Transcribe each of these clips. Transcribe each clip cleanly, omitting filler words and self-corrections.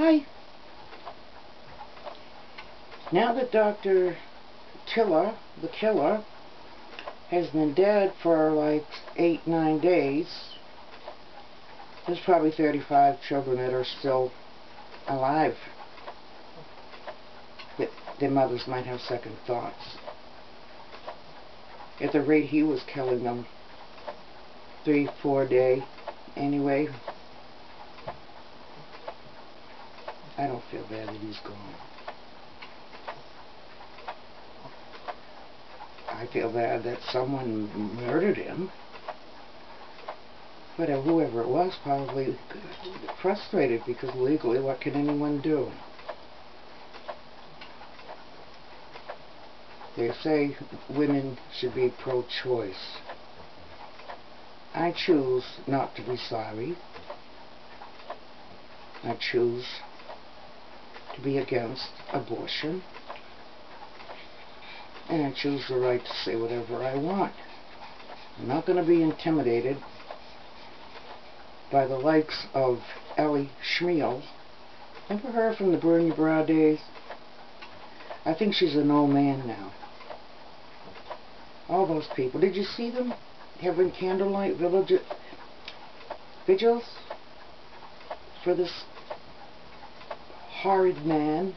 Hi. Now that Dr. Tiller, the killer, has been dead for like 8-9 days, there's probably 35 children that are still alive. Their mothers might have second thoughts. At the rate he was killing them, 3-4 a day anyway, I don't feel bad that he's gone. I feel bad that someone murdered him. But whoever it was probably frustrated, because legally, what can anyone do? They say women should be pro-choice. I choose not to be sorry. I choose to be against abortion. And I choose the right to say whatever I want. I'm not going to be intimidated by the likes of Ellie Schmiel. Ever heard from the Bernie Brow days? I think she's an old man now. All those people. Did you see them having candlelight vigils for this horrid man?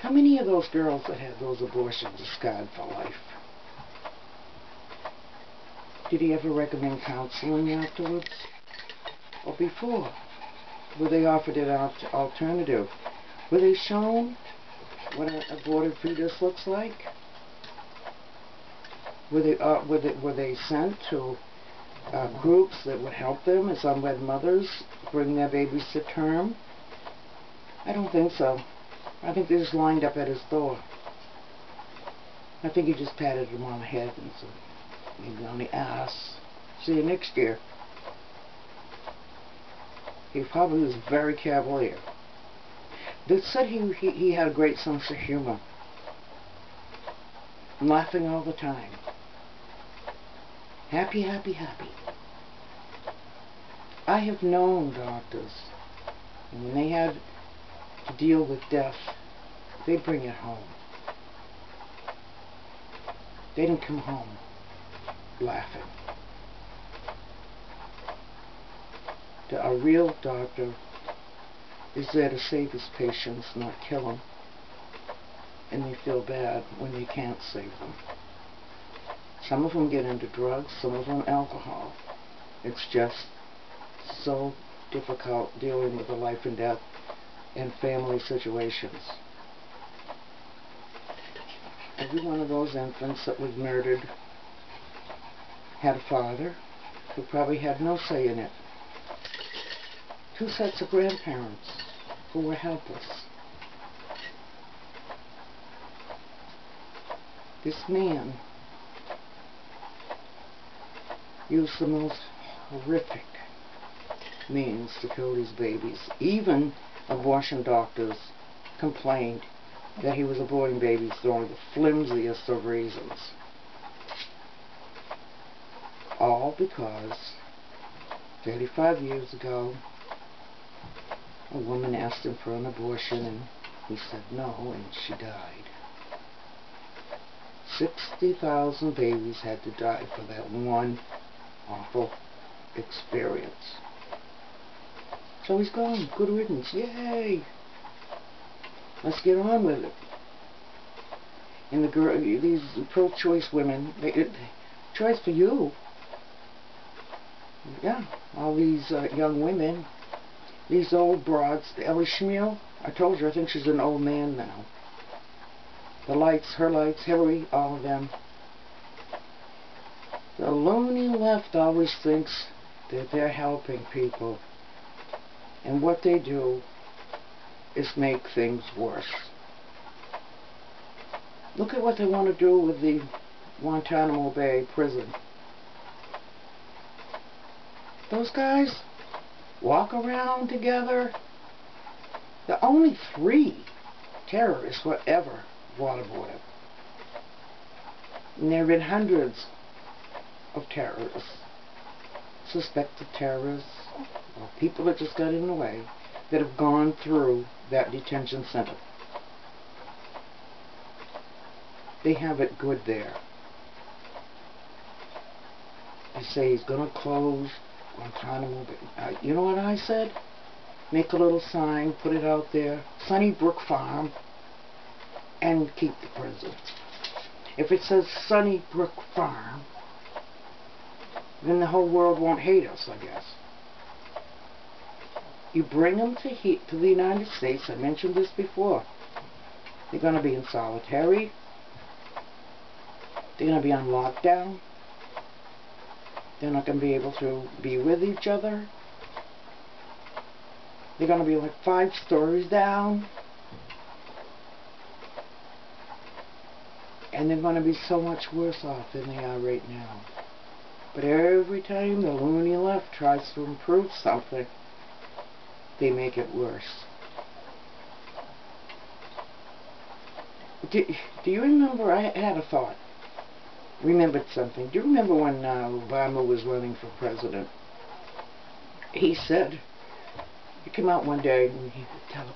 How many of those girls that had those abortions are scarred for life? Did he ever recommend counseling afterwards? Or before? Were they offered an alternative? Were they shown what an aborted fetus looks like? Were they sent to groups that would help them as unwed mothers bring their babies to term? I don't think so. I think they just lined up at his door. I think he just patted him on the head and said, maybe on the ass, see you next year. He probably was very cavalier. They said he had a great sense of humor. Laughing all the time. Happy, happy, happy. I have known doctors, and when they had to deal with death, they bring it home. They didn't come home laughing. A real doctor is there to save his patients, not kill them. And they feel bad when they can't save them. Some of them get into drugs, some of them alcohol. It's just so difficult dealing with the life and death and family situations. Every one of those infants that was murdered had a father who probably had no say in it. 2 sets of grandparents who were helpless. This man used the most horrific means to kill these babies. Even abortion doctors complained that he was aborting babies for the flimsiest of reasons. All because 35 years ago a woman asked him for an abortion and he said no, and she died. 60,000 babies had to die for that one awful experience. So he's gone. Good riddance. Yay! Let's get on with it. And these pro-choice women, choice for you. Yeah, all these young women, these old broads, Ellie Schmiel, I told you, I think she's an old man now. The lights, her lights, Hillary, all of them. The loony left always thinks that they're helping people. And what they do is make things worse. Look at what they want to do with the Guantanamo Bay prison. Those guys walk around together. The only 3 terrorists were ever waterboarded. And there have been hundreds of terrorists, suspected terrorists, or people that just got in the way, that have gone through that detention center. They have it good there. They say he's going to close Guantanamo. You know what I said? Make a little sign, put it out there, Sunnybrook Farm, and keep the prison. If it says Sunnybrook Farm, then the whole world won't hate us, I guess. You bring them to the United States. I mentioned this before. They're going to be in solitary. They're going to be on lockdown. They're not going to be able to be with each other. They're going to be like 5 stories down. And they're going to be so much worse off than they are right now. But every time the loony left tries to improve something, they make it worse. Do you remember, I had a thought. Remembered something. Do you remember when Obama was running for president? He said, he came out one day and he would tell us,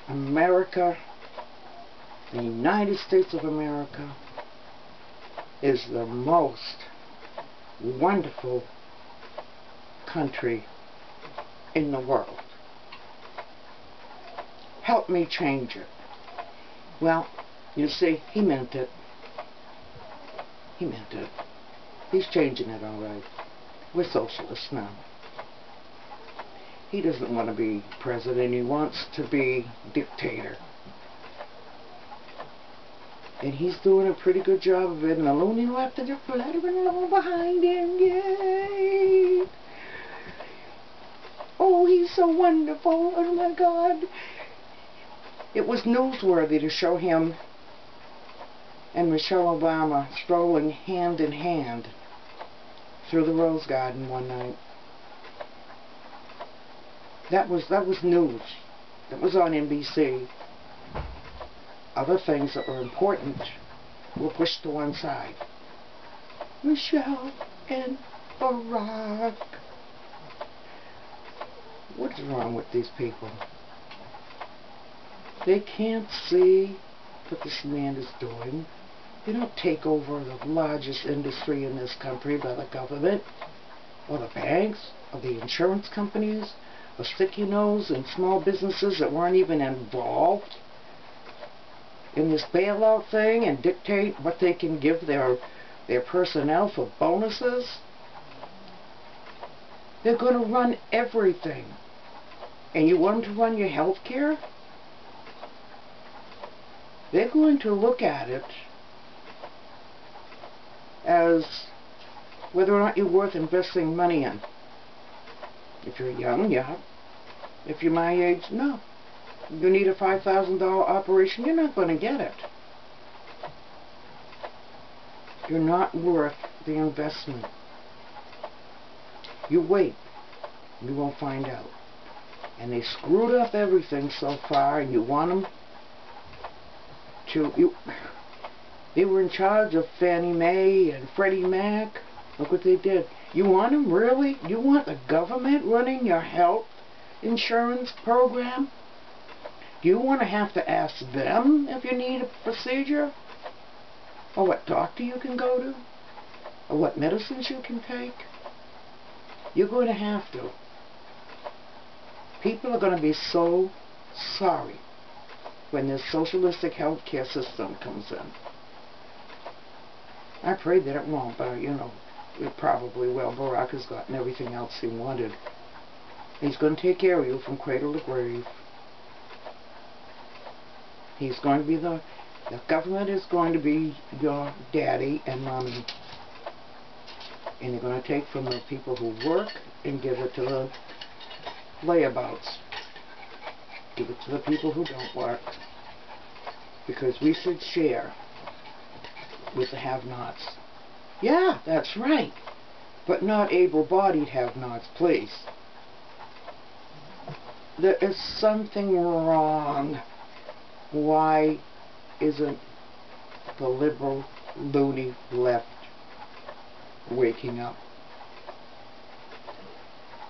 America, the United States of America, is the most wonderful country in the world. Help me change it. Well, you see, he meant it. He meant it. He's changing it all right. We're socialists now. He doesn't want to be president. He wants to be dictator. And he's doing a pretty good job of it. And the loony left to just let him along behind him. Yay! Oh, he's so wonderful. Oh, my God. It was newsworthy to show him and Michelle Obama strolling hand in hand through the Rose Garden one night. That was news. That was on NBC. Other things that were important were pushed to one side. Michelle and Barack. What's wrong with these people? They can't see what this man is doing. They don't take over the largest industry in this country by the government, or the banks, or the insurance companies, or stick your nose in small businesses that weren't even involved in this bailout thing and dictate what they can give their personnel for bonuses. They're going to run everything. And you want them to run your health care? They're going to look at it as whether or not you're worth investing money in. If you're young, yeah. If you're my age, no. You need a $5,000 operation, you're not going to get it. You're not worth the investment. You wait, you won't find out. And they screwed up everything so far, and you want them to... They were in charge of Fannie Mae and Freddie Mac. Look what they did. You want them, really? You want the government running your health insurance program? Do you want to have to ask them if you need a procedure? Or what doctor you can go to? Or what medicines you can take? You're going to have to. People are going to be so sorry when this socialistic healthcare system comes in. I pray that it won't, but you know, it probably will. Barack has gotten everything else he wanted. He's going to take care of you from cradle to grave. He's going to be the government is going to be your daddy and mommy. And you're going to take from the people who work and give it to the layabouts. Give it to the people who don't work. Because we should share with the have-nots. Yeah, that's right. But not able-bodied have-nots, please. There is something wrong. Why isn't the liberal, loony left waking up?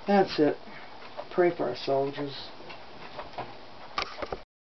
That's it. Pray for our soldiers.